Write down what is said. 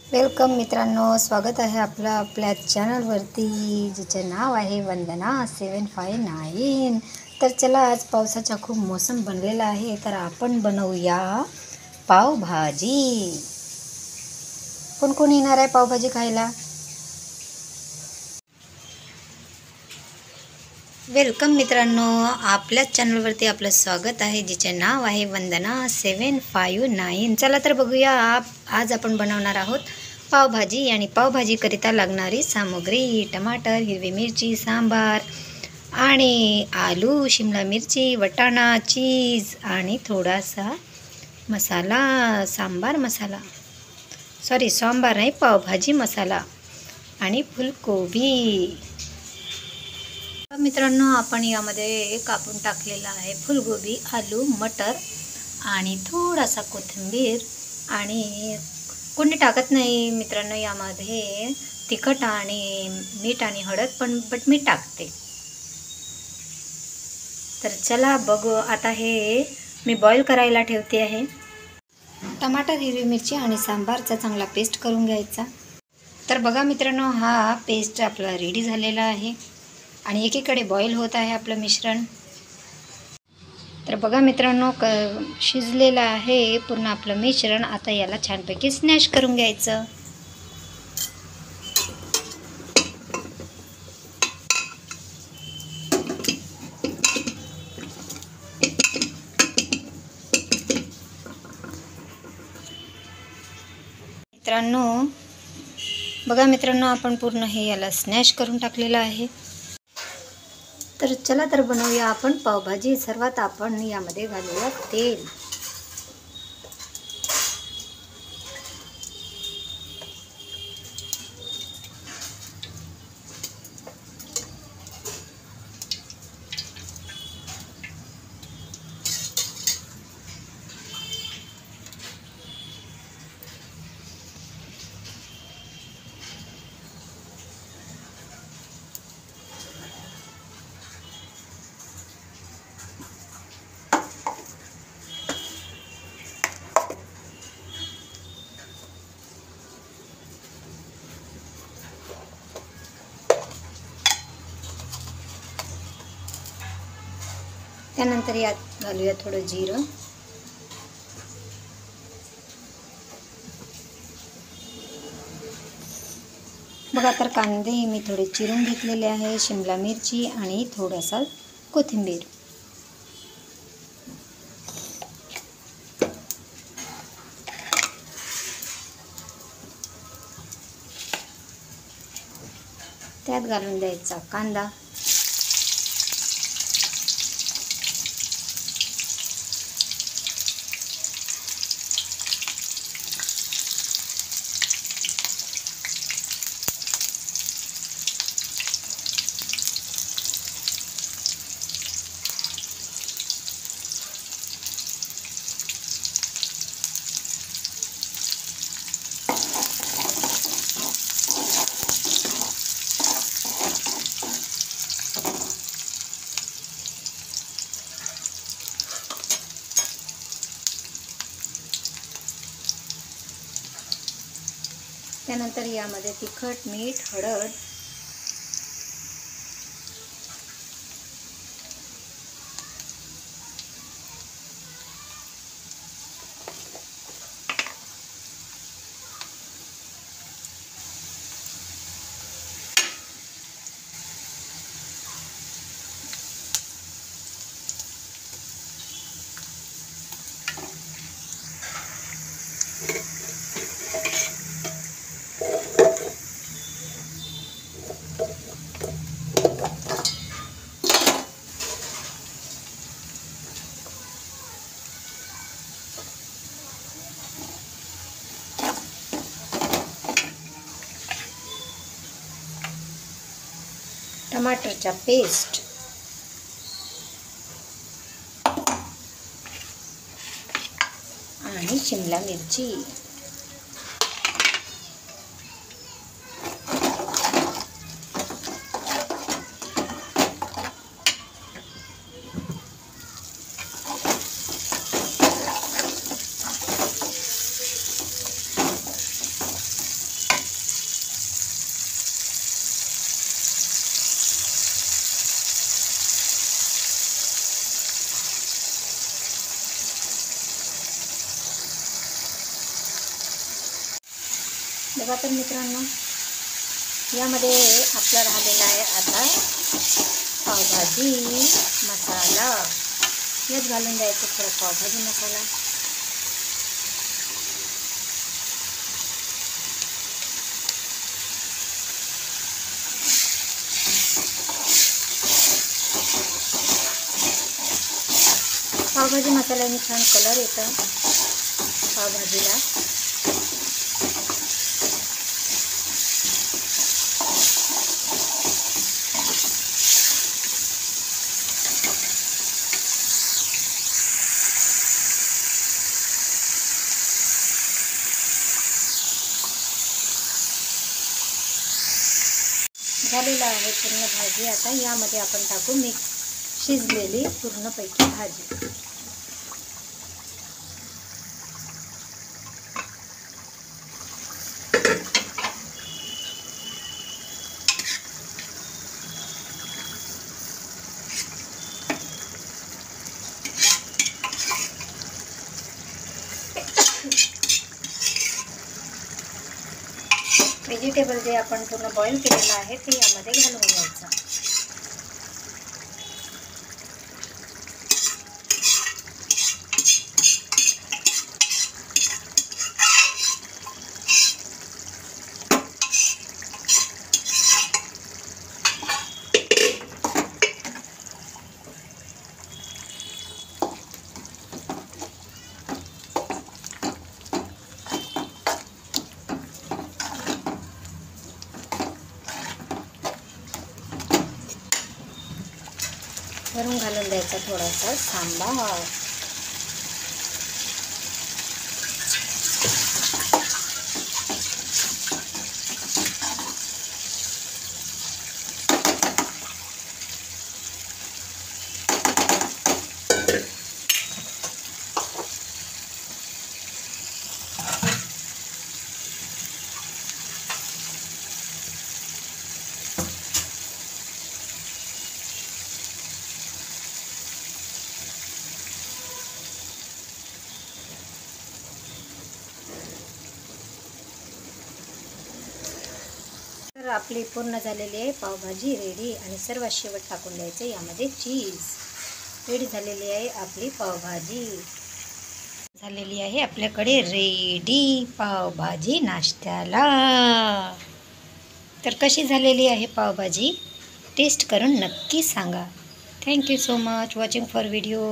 Welcome मित्रांनो, स्वागत आहे आपलं आपल्या चॅनलवरती, जिचे नाव आहे वंदना 759. तर चला, आज पावसाचा खूप मोसम बनलेला आहे, तर आपण बनवूया पावभाजी. कोण कोण येणार आहे पावभाजी खायला? वेलकम मित्रांनो, आपल्याच चॅनलवरती आपलं स्वागत आहे, जिचे नाव आहे वंदना 759. चला तर बघूया, आज आपण बनवणार आहोत पावभाजी. आणि पावभाजीकरिता लागणारी सामग्री: टमाटर, हिरवी मिरची, सांबार आणि आलू, शिमला मिरची, वटाणा, चीज आणि थोडासा मसाला, सांबार नाही, पावभाजी मसाला आणि फुलकोबी. मित्रांनो, आपण यामध्ये कापून टाकलेला आहे फुलगोबी, आलू, मटर आणि थोडासा कोथिंबीर. आणि कोणी टाकत नाही मित्रांनो यामध्ये तिखट आणि मीठ आणि हळद, बट मी टाकते. तर चला बघू, आता हे मी बॉईल करायला ठेवते आहे. टमाटर, हिरवी मिरची आणि सांबारचा चांगला पेस्ट करून घ्यायचा. तर बघा मित्रांनो, हा पेस्ट आपला रेडी झालेला आहे आणि एकीकडे बॉईल होत आहे आपलं मिश्रण. तर बघा मित्रांनो, शिजलेलं आहे पूर्ण आपलं मिश्रण. आता याला छानपैकी स्मॅश करून घ्यायचं. बघा मित्रांनो, आपण पूर्ण हे याला स्मॅश करून टाकलेलं आहे. तर चला तर बनवूया आपण पावभाजी. सर्वात आपण यामध्ये घालूया तेल. त्यानंतर यात घालूया थोडं जिरं. बघा, तर कांदे मी थोडे चिरून घेतलेले आहे, शिमला मिरची आणि थोडासा कोथिंबीर. त्यात घालून द्यायचा कांदा. त्यानंतर यामध्ये तिखट, मीठ, हळद, टमाटरचा पेस्ट आणि शिमला मिरची. बघा तर मित्रांनो, यामध्ये आपला राहिलेला आहे आता पावभाजी मसाला. यात घालून द्यायचं थोडं पावभाजी मसाला. पावभाजी मसाल्याने छान कलर येतं पावभाजीला. झालेला आहे पूर्ण भाजी. आता यामध्ये आपण टाकू मिक्स शिजलेली पूर्णपैकी भाजी. व्हेजिटेबल जे आपण पूर्ण बॉईल केलेलं आहे ते यामध्ये घालून घ्यायचं. वरून घालून द्यायचा थोडासा सांबार. तर आपली पूर्ण झालेली आहे पावभाजी रेडी. आणि सर्वात शेवट टाकून द्यायचं यामध्ये चीज. रेडी झालेली आहे आपली पावभाजी. झालेली आहे आपल्याकडे रेडी पावभाजी नाश्त्याला. तर कशी झालेली आहे पावभाजी टेस्ट करून नक्की सांगा. Thank you so much watching for video.